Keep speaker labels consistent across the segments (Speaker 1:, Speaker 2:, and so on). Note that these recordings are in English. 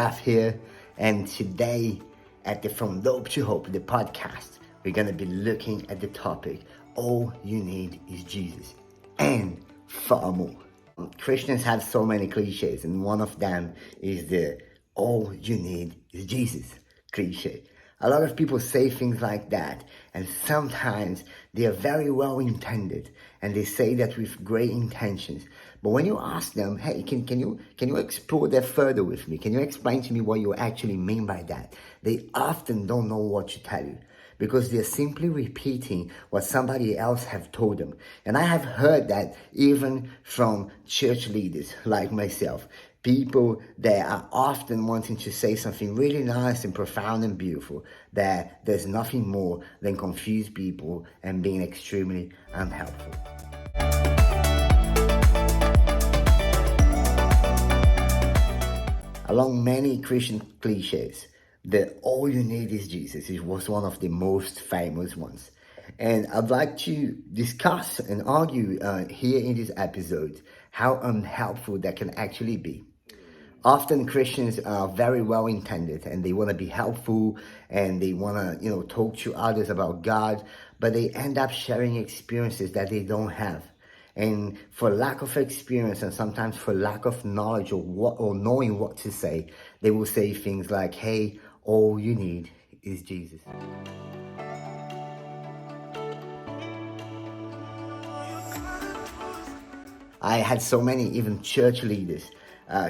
Speaker 1: Raff here, and today at the From Dope to Hope, the podcast, we're going to be looking at the topic, all you need is Jesus, and far more. Christians have so many cliches, and one of them is the all you need is Jesus cliche. A lot of people say things like that, and sometimes they are very well intended, and they say that with great intentions. But when you ask them, hey, can you explore that further with me? Can you explain to me what you actually mean by that? They often don't know what to tell you, because they're simply repeating what somebody else have told them. And I have heard that even from church leaders like myself, people that are often wanting to say something really nice and profound and beautiful, that there's nothing more than confuse people and being extremely unhelpful. Along many Christian cliches, the all you need is Jesus was one of the most famous ones. And I'd like to discuss and argue here in this episode how unhelpful that can actually be. Often Christians are very well intended and they want to be helpful and they want to, talk to others about God, but they end up sharing experiences that they don't have. And for lack of experience and sometimes for lack of knowledge or knowing what to say, they will say things like, hey, all you need is Jesus. I had so many even church leaders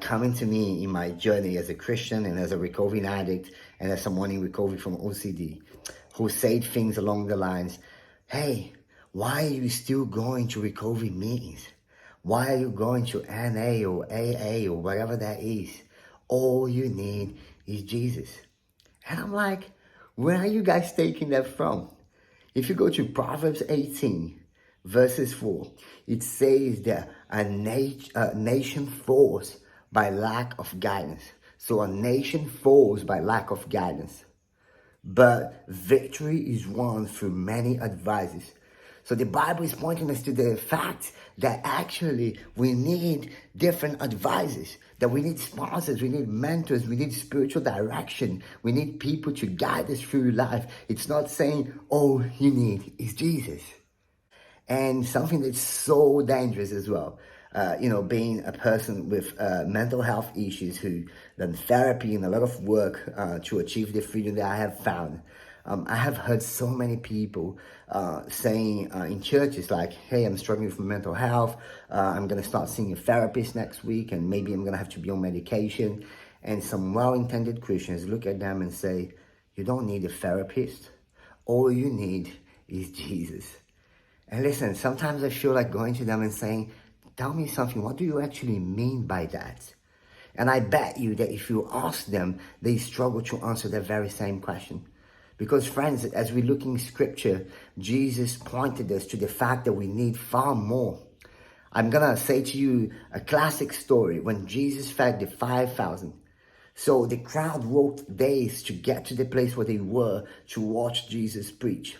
Speaker 1: coming to me in my journey as a Christian and as a recovering addict and as someone in recovery from OCD, who said things along the lines, hey, why are you still going to recovery meetings? Why are you going to NA or AA or whatever that is? All you need is Jesus. And I'm like, where are you guys taking that from? If you go to Proverbs 18, verses 4, it says that a nation falls by lack of guidance. So a nation falls by lack of guidance. But victory is won through many advices. So the Bible is pointing us to the fact that actually we need different advisors, that we need sponsors, we need mentors, we need spiritual direction, we need people to guide us through life. It's not saying all you need is Jesus. And something that's so dangerous as well, being a person with mental health issues who done therapy and a lot of work to achieve the freedom that I have found. I have heard so many people saying in churches like, hey, I'm struggling with mental health. I'm going to start seeing a therapist next week and maybe I'm going to have to be on medication. And some well-intended Christians look at them and say, you don't need a therapist. All you need is Jesus. And listen, sometimes I feel like going to them and saying, tell me something. What do you actually mean by that? And I bet you that if you ask them, they struggle to answer the very same question. Because friends, as we look in scripture, Jesus pointed us to the fact that we need far more. I'm going to say to you a classic story when Jesus fed the 5,000. So the crowd walked days to get to the place where they were to watch Jesus preach.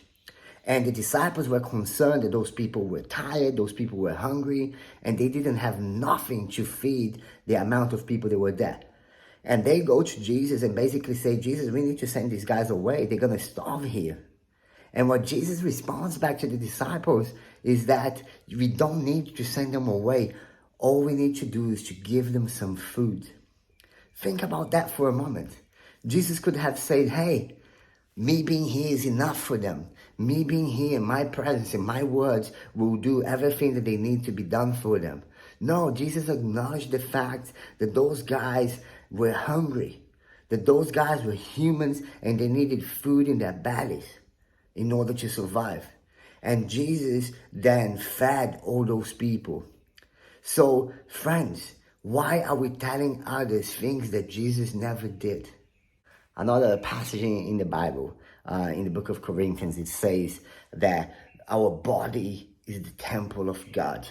Speaker 1: And the disciples were concerned that those people were tired, those people were hungry, and they didn't have nothing to feed the amount of people that were there. And they go to Jesus and basically say, Jesus, we need to send these guys away. They're going to starve here. And what Jesus responds back to the disciples is that we don't need to send them away. All we need to do is to give them some food. Think about that for a moment. Jesus could have said, hey, me being here is enough for them. Me being here in my presence and my words will do everything that they need to be done for them. No, Jesus acknowledged the fact that those guys were hungry, that those guys were humans and they needed food in their bellies in order to survive. And Jesus then fed all those people. So, friends, why are we telling others things that Jesus never did? Another passage in the Bible, in the book of Corinthians, it says that our body is the temple of God.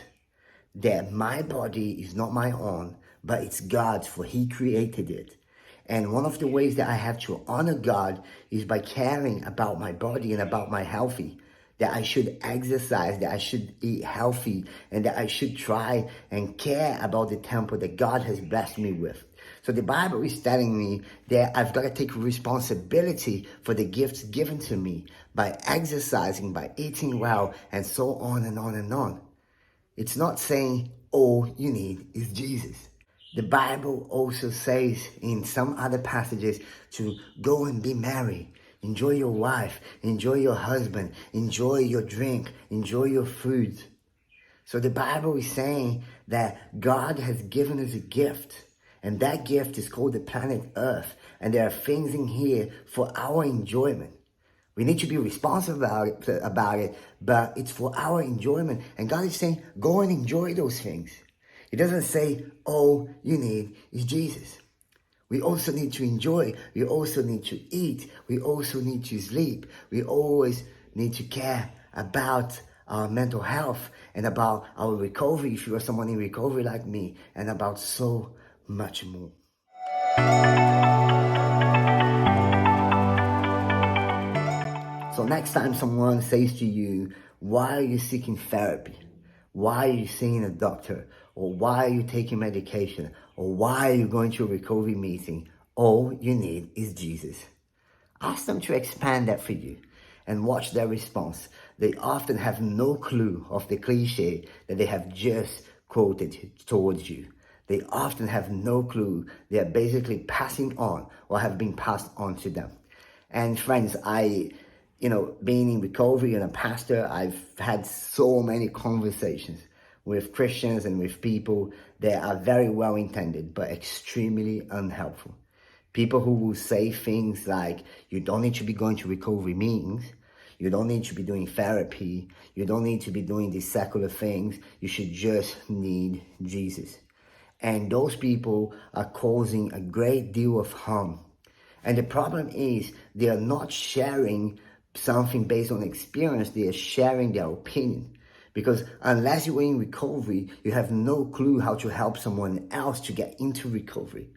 Speaker 1: That my body is not my own, but it's God's, for He created it. And one of the ways that I have to honor God is by caring about my body and about my healthy. That I should exercise, that I should eat healthy, and that I should try and care about the temple that God has blessed me with. So the Bible is telling me that I've got to take responsibility for the gifts given to me by exercising, by eating well, and so on and on and on. It's not saying all you need is Jesus. The Bible also says in some other passages to go and be merry. Enjoy your wife, enjoy your husband, enjoy your drink, enjoy your food. So the Bible is saying that God has given us a gift, and that gift is called the planet Earth, and there are things in here for our enjoyment. We need to be responsible about it, but it's for our enjoyment. And God is saying, go and enjoy those things. He doesn't say, all you need is Jesus. We also need to enjoy. We also need to eat. We also need to sleep. We always need to care about our mental health and about our recovery, if you are someone in recovery like me, and about so much more. So next time someone says to you, why are you seeking therapy? Why are you seeing a doctor? Or why are you taking medication? Or why are you going to a recovery meeting? All you need is Jesus. Ask them to expand that for you and watch their response. They often have no clue of the cliche that they have just quoted towards you. They often have no clue. They are basically passing on or have been passed on to them. And friends, being in recovery and a pastor, I've had so many conversations with Christians and with people that are very well intended, but extremely unhelpful. People who will say things like, you don't need to be going to recovery meetings, you don't need to be doing therapy, you don't need to be doing these secular things, you should just need Jesus. And those people are causing a great deal of harm. And the problem is they are not sharing something based on experience, they are sharing their opinion. Because unless you're in recovery, you have no clue how to help someone else to get into recovery.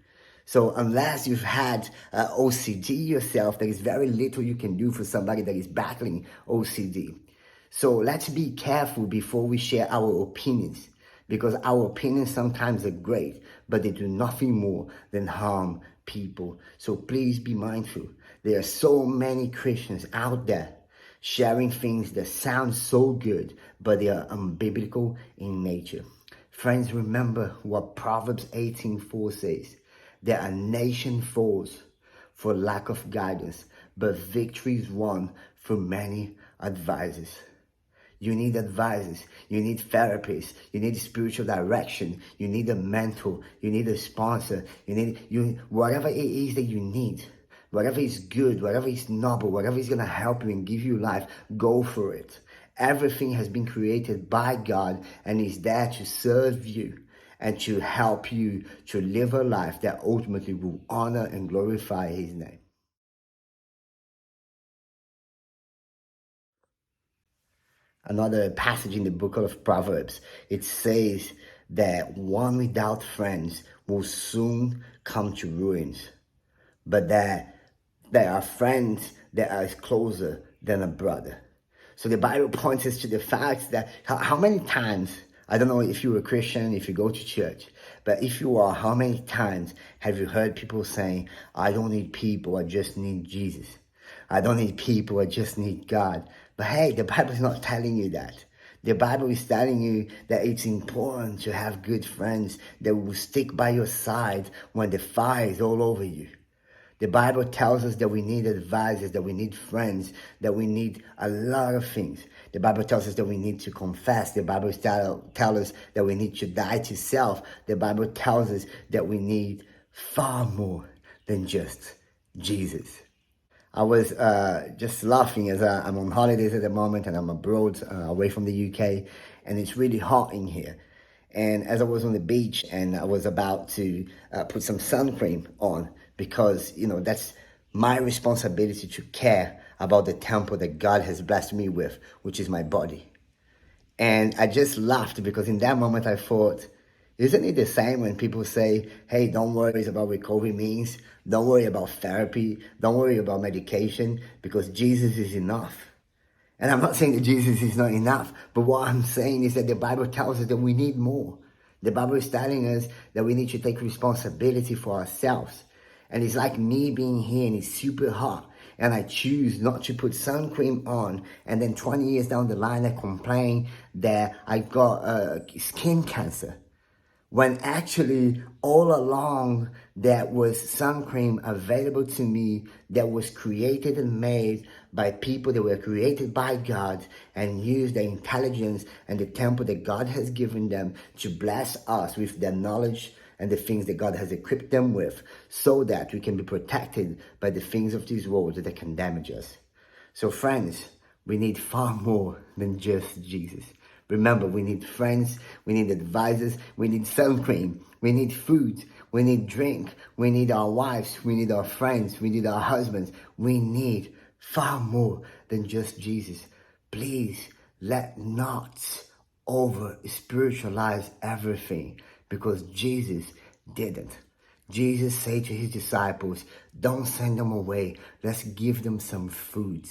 Speaker 1: So unless you've had OCD yourself, there is very little you can do for somebody that is battling OCD. So let's be careful before we share our opinions, because our opinions sometimes are great, but they do nothing more than harm people. So please be mindful. There are so many Christians out there sharing things that sound so good, but they are unbiblical in nature. Friends, remember what Proverbs 18:4 says. There are nation falls for lack of guidance, but victory is won through many advisors. You need advisors, you need therapists, you need spiritual direction, you need a mentor, you need a sponsor, whatever it is that you need. Whatever is good, whatever is noble, whatever is going to help you and give you life, go for it. Everything has been created by God and is there to serve you and to help you to live a life that ultimately will honor and glorify His name. Another passage in the book of Proverbs, it says that one without friends will soon come to ruins, but that there are friends that are closer than a brother. So the Bible points us to the fact that how many times, I don't know if you're a Christian, if you go to church, but if you are, how many times have you heard people saying, I don't need people, I just need Jesus. I don't need people, I just need God. But hey, the Bible is not telling you that. The Bible is telling you that it's important to have good friends that will stick by your side when the fire is all over you. The Bible tells us that we need advisors, that we need friends, that we need a lot of things. The Bible tells us that we need to confess. The Bible tells us that we need to die to self. The Bible tells us that we need far more than just Jesus. I was just laughing as I'm on holidays at the moment and I'm abroad, away from the UK, and it's really hot in here. And as I was on the beach and I was about to put some sun cream on, because, that's my responsibility to care about the temple that God has blessed me with, which is my body. And I just laughed because in that moment I thought, isn't it the same when people say, hey, don't worry about recovery means, don't worry about therapy, don't worry about medication, because Jesus is enough. And I'm not saying that Jesus is not enough, but what I'm saying is that the Bible tells us that we need more. The Bible is telling us that we need to take responsibility for ourselves. And it's like me being here and it's super hot, and I choose not to put sun cream on, and then 20 years down the line I complain that I've got skin cancer. When actually all along there was sun cream available to me that was created and made by people that were created by God and used the intelligence and the temple that God has given them to bless us with their knowledge and the things that God has equipped them with, so that we can be protected by the things of this world that can damage us. So friends, we need far more than just Jesus. Remember, we need friends, we need advisors, we need sun cream, we need food, we need drink, we need our wives, we need our friends, we need our husbands. We need far more than just Jesus. Please let not over spiritualize everything, because Jesus didn't. Jesus said to his disciples, don't send them away. Let's give them some food.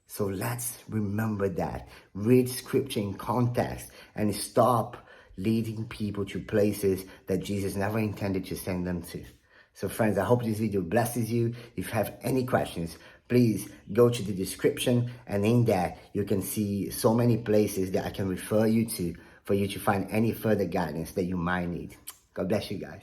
Speaker 1: So let's remember that. Read scripture in context and stop leading people to places that Jesus never intended to send them to. So friends, I hope this video blesses you. If you have any questions, please go to the description, and in that you can see so many places that I can refer you to for you to find any further guidance that you might need. God bless you guys.